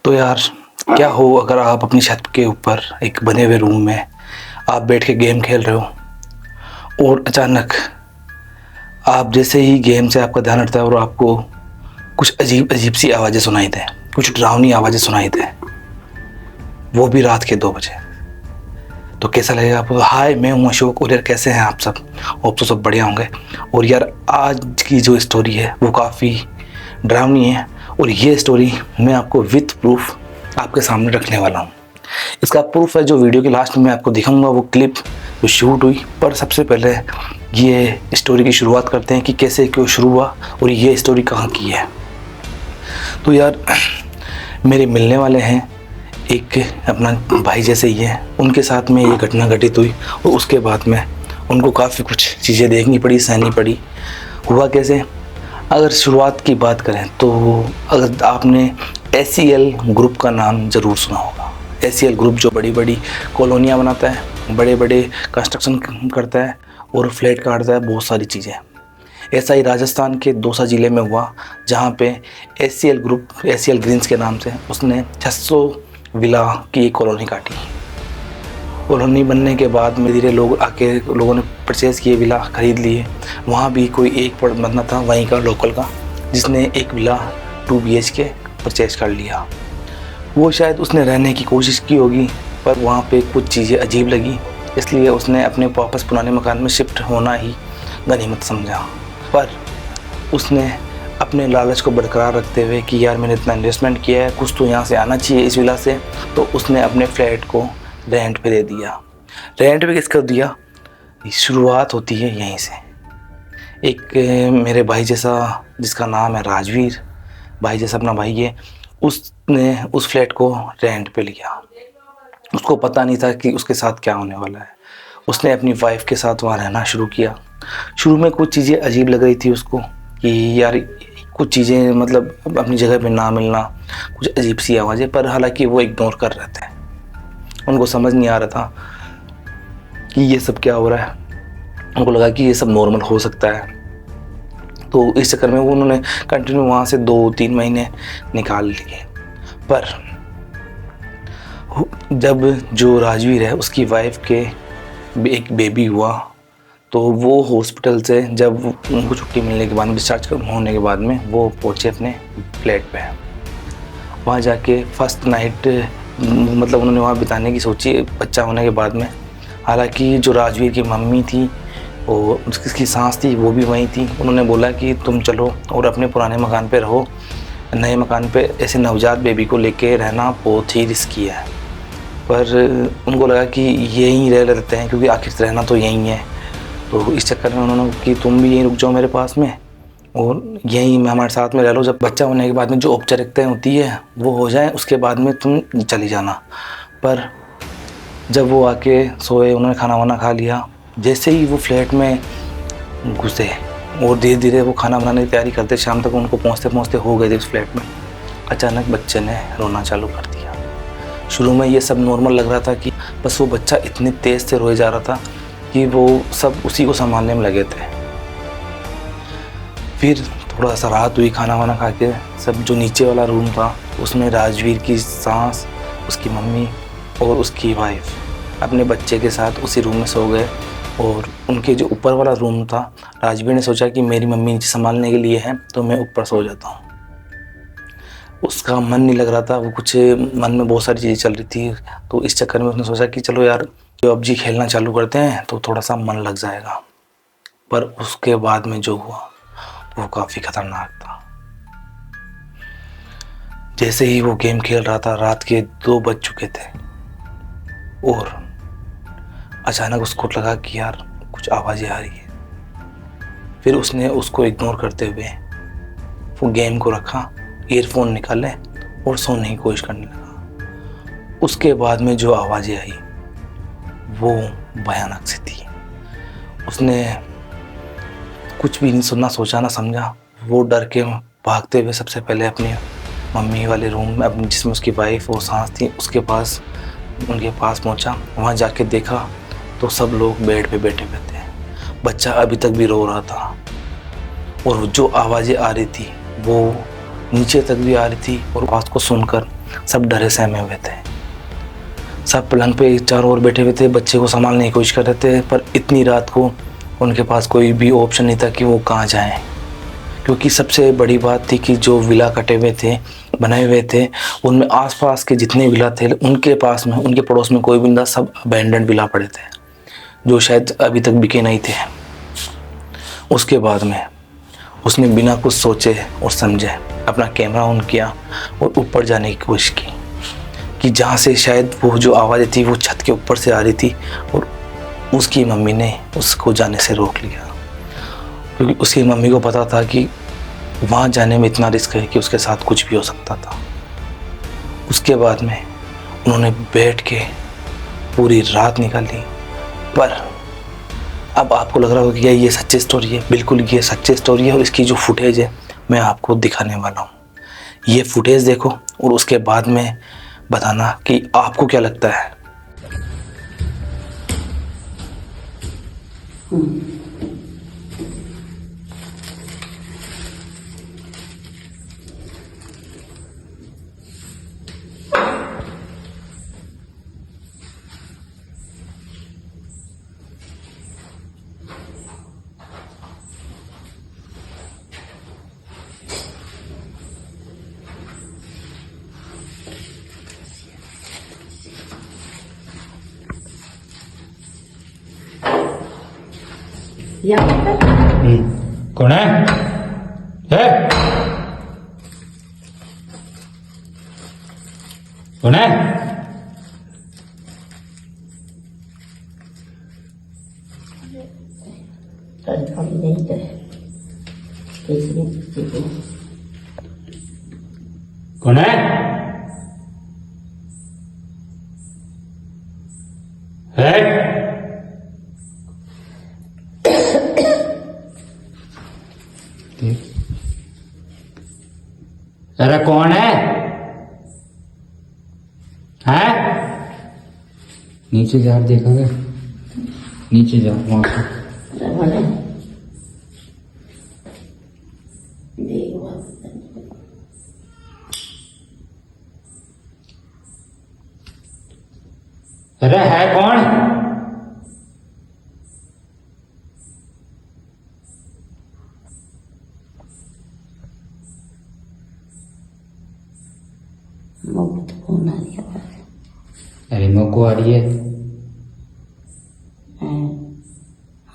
तो यार, क्या हो अगर आप अपनी छत के ऊपर एक बने हुए रूम में आप बैठ के गेम खेल रहे हो और अचानक आप जैसे ही गेम से आपका ध्यान हटता है और आपको कुछ अजीब अजीब सी आवाज़ें सुनाई दें, कुछ डरावनी आवाज़ें सुनाई दें, वो भी रात के 2 बजे, तो कैसा लगेगा आपको? हाय, मैं हूँ अशोक और यार कैसे हैं आप सब? होप तो सब बढ़िया होंगे। और यार आज की जो स्टोरी है वो काफ़ी डरावनी है और ये स्टोरी मैं आपको विथ प्रूफ आपके सामने रखने वाला हूँ। इसका प्रूफ है जो वीडियो के लास्ट में मैं आपको दिखाऊंगा, वो क्लिप जो शूट हुई। पर सबसे पहले ये स्टोरी की शुरुआत करते हैं कि कैसे क्यों शुरू हुआ और ये स्टोरी कहाँ की है। तो यार मेरे मिलने वाले हैं एक अपना भाई जैसे ही है, उनके साथ में ये घटना घटित हुई और उसके बाद में उनको काफ़ी कुछ चीज़ें देखनी पड़ी, सहनी पड़ी। हुआ कैसे? अगर शुरुआत की बात करें तो अगर आपने SEL ग्रुप का नाम ज़रूर सुना होगा। SEL ग्रुप जो बड़ी बड़ी कॉलोनियाँ बनाता है, बड़े बड़े कंस्ट्रक्शन करता है और फ्लैट काटता है, बहुत सारी चीज़ें। ऐसा ही राजस्थान के दौसा ज़िले में हुआ, जहाँ पे SEL ग्रुप, SEL ग्रीन्स के नाम से उसने 600 विला की एक कॉलोनी काटी। कॉलोनी बनने के बाद में धीरे लोगों ने परचेज़ किए, विला ख़रीद लिए। वहाँ भी कोई एक बंदा था वहीं का लोकल का, जिसने एक विला 2 BHK परचेज़ कर लिया। वो शायद उसने रहने की कोशिश की होगी, पर वहाँ पे कुछ चीज़ें अजीब लगी, इसलिए उसने अपने वापस पुराने मकान में शिफ्ट होना ही गनीमत समझा। पर उसने अपने लालच को बरकरार रखते हुए कि यार मैंने इतना इन्वेस्टमेंट किया है, कुछ तो यहाँ से आना चाहिए इस विला से, तो उसने अपने फ्लैट को रेंट पे दे दिया। रेंट पे किसको दिया? शुरुआत होती है यहीं से। एक मेरे भाई जैसा, जिसका नाम है राजवीर, भाई जैसा अपना भाई है, उसने उस फ्लैट को रेंट पे लिया। उसको पता नहीं था कि उसके साथ क्या होने वाला है। उसने अपनी वाइफ के साथ वहाँ रहना शुरू किया। शुरू में कुछ चीज़ें अजीब लग रही थी उसको कि यार कुछ चीज़ें मतलब अपनी जगह पे ना मिलना, कुछ अजीब सी आवाज़ें, पर हालांकि वो इग्नोर कर रहे थे। उनको समझ नहीं आ रहा था कि ये सब क्या हो रहा है। उनको लगा कि ये सब नॉर्मल हो सकता है, तो इस चक्कर में उन्होंने कंटिन्यू वहाँ से 2-3 महीने निकाल लिए। पर जब जो राजवीर है उसकी वाइफ के एक बेबी हुआ, तो वो हॉस्पिटल से जब उनको छुट्टी मिलने के बाद, डिस्चार्ज होने के बाद में वो पहुँचे अपने फ्लैट पे। वहाँ जाके फर्स्ट नाइट मतलब उन्होंने वहाँ बिताने की सोची बच्चा होने के बाद में। हालांकि जो राजवीर की मम्मी थी और उसकी सास थी वो भी वहीं थी। उन्होंने बोला कि तुम चलो और अपने पुराने मकान पे रहो, नए मकान पे ऐसे नवजात बेबी को लेके रहना बहुत ही रिस्की है। पर उनको लगा कि यहीं रह लेते हैं, क्योंकि आखिर रहना तो यहीं है। तो इस चक्कर में उन्होंने कि तुम भी यहीं रुक जाओ मेरे पास में और यहीं हमारे साथ में रह लो। जब बच्चा होने के बाद में जो औपचारिकताएं होती है वो हो जाए, उसके बाद में तुम चली जाना। पर जब वो आके सोए, उन्होंने खाना वाना खा लिया, जैसे ही वो फ्लैट में घुसे और धीरे धीरे वो खाना बनाने की तैयारी करते, शाम तक उनको पहुँचते पहुँचते हो गए थे उस फ्लैट में। अचानक बच्चे ने रोना चालू कर दिया। शुरू में ये सब नॉर्मल लग रहा था कि बस वो बच्चा इतनी तेज़ से रोए जा रहा था कि वो सब उसी को संभालने में लगे थे। फिर थोड़ा सा रात हुई, खाना वाना खा के सब जो नीचे वाला रूम था उसमें राजवीर की सास, उसकी मम्मी और उसकी वाइफ अपने बच्चे के साथ उसी रूम में सो गए। और उनके जो ऊपर वाला रूम था, राजवीर ने सोचा कि मेरी मम्मी नीचे संभालने के लिए है तो मैं ऊपर सो जाता हूँ। उसका मन नहीं लग रहा था, वो कुछ मन में बहुत सारी चीज़ें चल रही थी, तो इस चक्कर में उसने सोचा कि चलो यार PUBG खेलना चालू करते हैं तो थोड़ा सा मन लग जाएगा। पर उसके बाद में जो हुआ वो काफ़ी ख़तरनाक था। जैसे ही वो गेम खेल रहा था, रात के 2 बज चुके थे और अचानक उसको लगा कि यार कुछ आवाज़ें आ रही है। फिर उसने उसको इग्नोर करते हुए वो गेम को रखा, ईयरफोन निकाले और सोने की कोशिश करने लगा। उसके बाद में जो आवाज़ें आई वो भयानक सी थी। उसने कुछ भी नहीं सुनना, सोचा ना समझा, वो डर के भागते हुए सबसे पहले अपनी मम्मी वाले रूम में, अपनी जिसमें उसकी वाइफ और सास थी उसके पास, उनके पास पहुंचा। वहाँ जाके देखा तो सब लोग बेड पे बैठे हुए थे। बच्चा अभी तक भी रो रहा था और जो आवाज़ें आ रही थी वो नीचे तक भी आ रही थी और आवाज़ को सुनकर सब डरे सहमे हुए थे। सब पलंग पे चारों ओर बैठे हुए थे, बच्चे को संभालने की कोशिश कर रहे थे, पर इतनी रात को उनके पास कोई भी ऑप्शन नहीं था कि वो कहाँ जाएं। क्योंकि सबसे बड़ी बात थी कि जो विला कटे हुए थे, बनाए हुए थे, उनमें आसपास के जितने विला थे उनके पास में, उनके पड़ोस में कोई भी नहीं था। सब अबैंडन विला पड़े थे जो शायद अभी तक बिके नहीं थे। उसके बाद में उसने बिना कुछ सोचे और समझे अपना कैमरा ऑन किया और ऊपर जाने की कोशिश की कि जहाँ से शायद वो जो आवाज़ें थी वो छत के ऊपर से आ रही थी, और उसकी मम्मी ने उसको जाने से रोक लिया। क्योंकि उसकी मम्मी को पता था कि वहाँ जाने में इतना रिस्क है कि उसके साथ कुछ भी हो सकता था। उसके बाद में उन्होंने बैठ के पूरी रात निकाली। पर अब आपको लग रहा होगा कि क्या ये सच्ची स्टोरी है? बिल्कुल ये सच्ची स्टोरी है, और इसकी जो फुटेज है मैं आपको दिखाने वाला हूँ। ये फुटेज देखो और उसके बाद में बताना कि आपको क्या लगता है। कौन है? कौन है? कौन है? अरे कौन है? हैं? नीचे जा, देखोगे? नीचे जाओ वहां से। अरे है कौन? फोन आ रही है। अरे मोको आ रही है। आ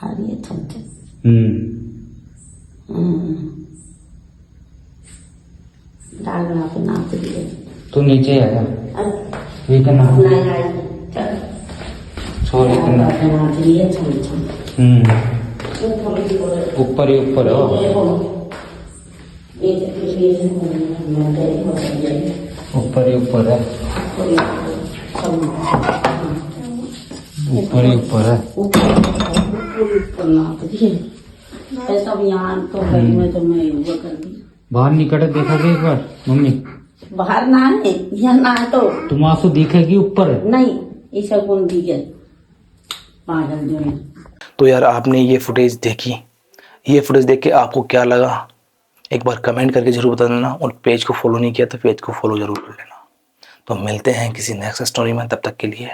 रही है थमते। डालना पे नाप दिए। तू नीचे आ जा। अरे ये करना नहीं आई। चल छोड़ करना। नाप दिए छम छम। ऊपर ही ऊपर हो। ऊपर ही ऊपर है। ऊपर ही ऊपर है। ऊपर नाप दिए। सब यहाँ तो भाई में तो मैं वो कर दी। बाहर निकल देखोगे एक बार मम्मी? बाहर ना है, यहाँ ना है तो तुम आंसू दिखेगी ऊपर है। नहीं, ऐसा कौन दिखे पागल जो है। तो यार आपने ये फुटेज देखी, ये फुटेज देख के आपको क्या लगा एक बार कमेंट करके जरूर बता देना, और पेज को फॉलो नहीं किया तो पेज को फॉलो जरूर कर लेना। तो मिलते हैं किसी नेक्स्ट स्टोरी में, तब तक के लिए